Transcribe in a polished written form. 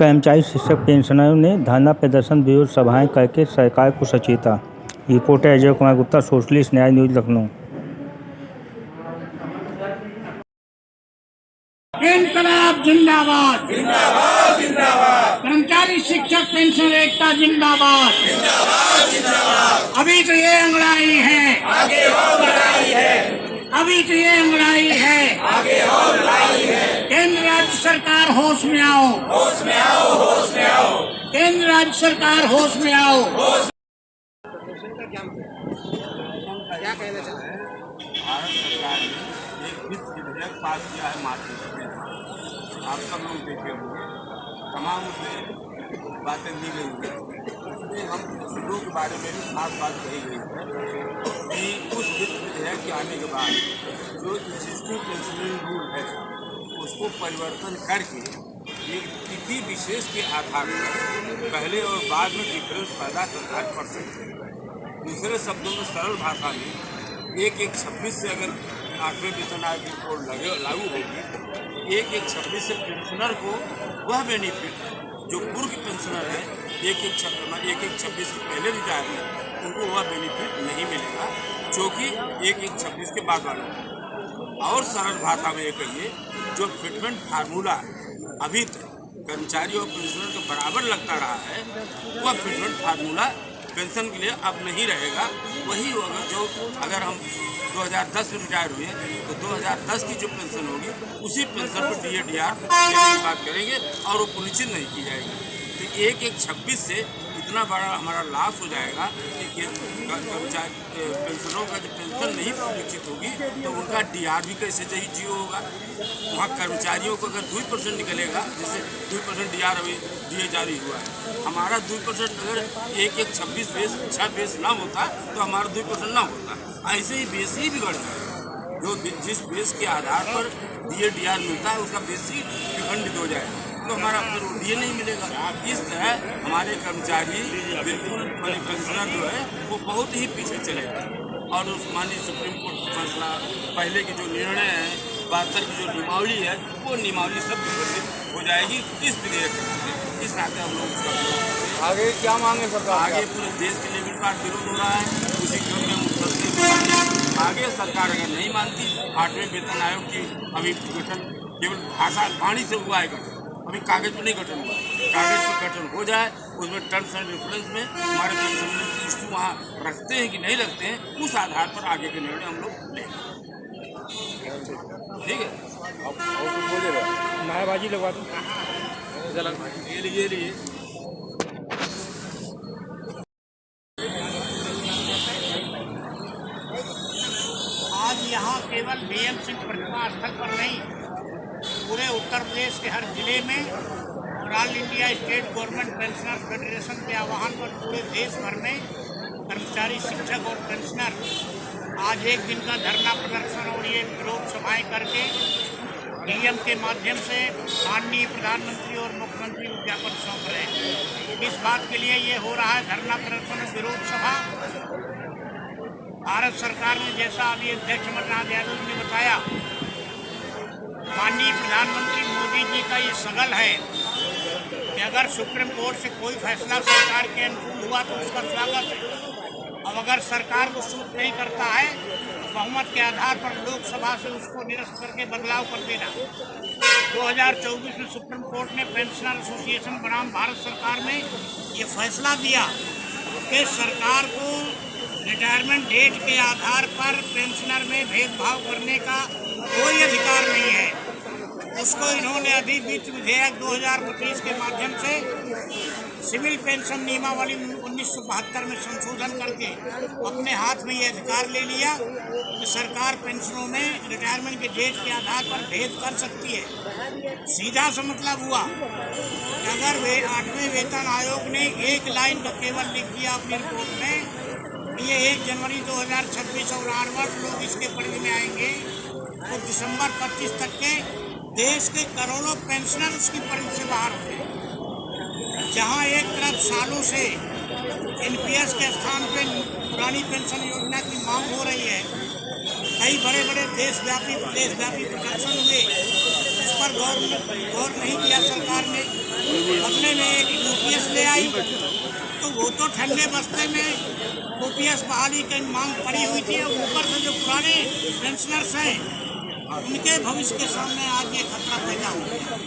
कर्मचारी शिक्षक पेंशनरों ने धरना प्रदर्शन विरोध सभाएं करके सरकार को सचेता। रिपोर्टर अजय कुमार गुप्ता, सोशलिस्ट न्याय न्यूज, लखनऊ। इनकलाब जिंदाबाद, जिंदाबाद जिंदाबाद। कर्मचारी शिक्षक पेंशन एकता जिंदाबाद, जिंदाबाद जिंदाबाद। अभी तो ये अंगड़ाई है, आगे और लड़ाई है। अभी तो ये अंगड़ाई है, आगे और लड़ाई है। केंद्र राज्य सरकार होश में आओ, होश में आओ, होश में आओ। केंद्र राज्य सरकार होश में आओ। क्या कहना चाहते हैं? भारत सरकार ने एक वित्त विधेयक पास किया है मार्च में। आप सब लोग देखे होंगे, तमाम उसमें बातें दी गई हैं। उसमें हम शुरू के बारे में भी खास बात कही गई है कि उस वित्त विधेयक के आने के बाद जो एग्जिस्टिंग पेंशनिंग रूल है उसको परिवर्तन करके एक तिथि विशेष के आधार पर पहले और बाद में डिफरेंस पैदा कर सकते हैं। दूसरे शब्दों में, सरल भाषा में, 1/1/26 से अगर 8वें वेतन आयोग की रिपोर्ट लागू होगी, 1/1/26 से पेंशनर को वह बेनिफिट जो पूर्व पेंशनर है 1/1/26 के पहले रिटायर है उनको वह बेनिफिट नहीं मिलेगा, जो कि 1/1/26 के बाद वाला। और सरल भाषा में ये कहिए, जो फिटमेंट फार्मूला अभी तक कर्मचारी और पेंशनर के बराबर लगता रहा है, वह फिटमेंट फार्मूला पेंशन के लिए अब नहीं रहेगा। वही होगा जो अगर हम 2010 में रिटायर हुए तो 2010 की जो पेंशन होगी उसी पेंशन पर DA/DR देने की बात करेंगे और वो पुनिश्चित नहीं की जाएगी। तो 1/1/26 से इतना बड़ा हमारा लॉस हो जाएगा कि कर्मचारी पेंशनरों का जो पेंशन नहीं सुनिश्चित होगी तो उनका DR भी कैसे जियो होगा। वहाँ कर्मचारियों को अगर 2% निकलेगा, जैसे 2% DR अभी दिए जारी हुआ है, हमारा 2% अगर 1/1/26 अच्छा बेस ना होता तो हमारा 2% ना होता। ऐसे ही बेस ही बिगड़ जाए, जो जिस बेस के आधार पर DA/DR मिलता है उसका बेस ही विखंडित हो जाए तो हमारा फिर DA नहीं मिलेगा। इस तरह हमारे कर्मचारी बिल्कुल पेंशनर जो है वो बहुत ही पीछे चले गए। और उस माननीय सुप्रीम कोर्ट का फैसला, पहले की जो निर्णय है 72 की जो नियमावली है, वो नियमावली सब विकसित हो जाएगी इस विधेयक के। इस नाते हम लोग उसका आगे क्या मांगे सरकार? आगे पूरे देश के लेवल पर विरोध हो रहा है। उसी क्रम में मुख्यमंत्री आगे सरकार अगर नहीं मानती, 8वें वेतन आयोग की अभी गठन केवल भाषा वाणी से हुआ है गठन, अभी कागज पर नहीं गठन हुआ। कागज पर गठन हो जाए, उसमें टर्म्स एंड रेफरेंस में हमारे पेंशन इशू वहाँ रखते हैं कि नहीं रखते हैं, उस आधार पर आगे के निर्णय हम लोग लें। ठीक है, नाराबाजी लगवा दो। ये लिए आज यहाँ केवल BM सिंह प्रतिमा स्थल पर नहीं, पूरे उत्तर प्रदेश के हर जिले में और all India state government pensioners federation के आह्वान पर पूरे देश भर में कर्मचारी शिक्षक और पेंशनर आज एक दिन का धरना प्रदर्शन और ये विरोध सभाएं करके DM के माध्यम से माननीय प्रधानमंत्री और मुख्यमंत्री को ज्ञापन सौंप रहे हैं। इस बात के लिए ये हो रहा है धरना प्रदर्शन और विरोध सभा। भारत सरकार ने, जैसा अभी अध्यक्ष अमरनाथ यादव ने बताया, माननीय प्रधानमंत्री मोदी जी का ये सगल है कि अगर सुप्रीम कोर्ट से कोई फैसला सरकार के अनुकूल हुआ तो उसका स्वागत है। अब अगर सरकार को सूट नहीं करता है तो बहुमत के आधार पर लोकसभा से उसको निरस्त करके बदलाव कर देना। 2024 में सुप्रीम कोर्ट ने पेंशनर एसोसिएशन बनाम भारत सरकार में ये फैसला दिया कि सरकार को रिटायरमेंट डेट के आधार पर पेंशनर में भेदभाव करने का कोई अधिकार नहीं है। उसको इन्होंने अभी वित्त विधेयक 2025 के माध्यम से सिविल पेंशन नियमावली 1972 में संशोधन करके अपने हाथ में ये अधिकार ले लिया कि सरकार पेंशनों में रिटायरमेंट के डेट के आधार पर भेद कर सकती है। सीधा सा मतलब हुआ कि अगर 8वें वेतन आयोग ने एक लाइन का केवल लिख दिया अपनी रिपोर्ट में कि ये 1 जनवरी 2026 और आनवर्ड लोग इसके परिधि में आएंगे, तो दिसंबर 25 तक के देश के करोड़ों पेंशनर उसकी परिधि से बाहर होते हैं। जहाँ एक तरफ सालों से NPS के स्थान पर पुरानी पेंशन योजना की मांग हो रही है, कई बड़े बड़े देशव्यापी प्रदर्शन हुए, उस पर गौर नहीं किया सरकार ने। बदले में एक यूपीएस ले आई, तो वो तो ठंडे बस्ते में ओपीएस बहाली की मांग पड़ी हुई थी। ऊपर से जो पुराने पेंशनर्स हैं उनके भविष्य के सामने आज ये खतरा पैदा हो गया।